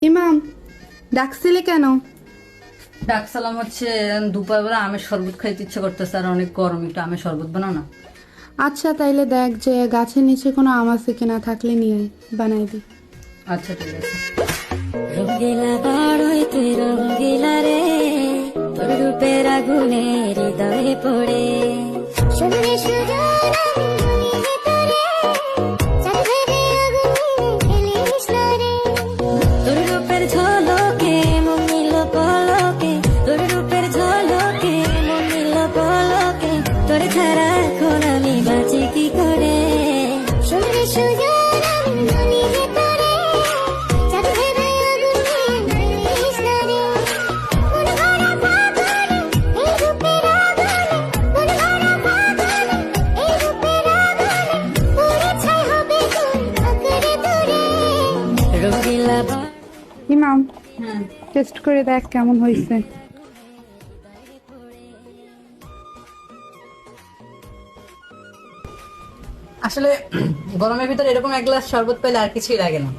ইমাম, ডাকছিলে কেন? ডাকসালাম হচ্ছে দুপুরবেলা আমের শরবত খাইতে ইচ্ছে করতেছে, আর অনেক গরম, একটু আমের শরবত বানাও না। আচ্ছা, তাইলে দেখ যে গাছের নিচে কোনো আম আছে কিনা, থাকলে নিয়ে আয়, বানাই দি। আচ্ছা ঠিক আছে। রঙ্গিলা বড়ই তুই রঙ্গিলা রে, তোর রূপের আগুনে হৃদয়ে পড়ে শুনে সুজন তোর রূপের ঝলকে মন নিল পলকে, তোর রূপের ঝলকে মন নিল পলকে, তোর ছাড়া এখন আমি বাঁচি কি করে শুনে সুজন ইমাম, হ্যাঁ, টেস্ট করে দেখ কেমন হয়েছে। আসলে গরমের ভিতরে এরকম এক গ্লাস শরবত পেলে আর কিছুই লাগে না।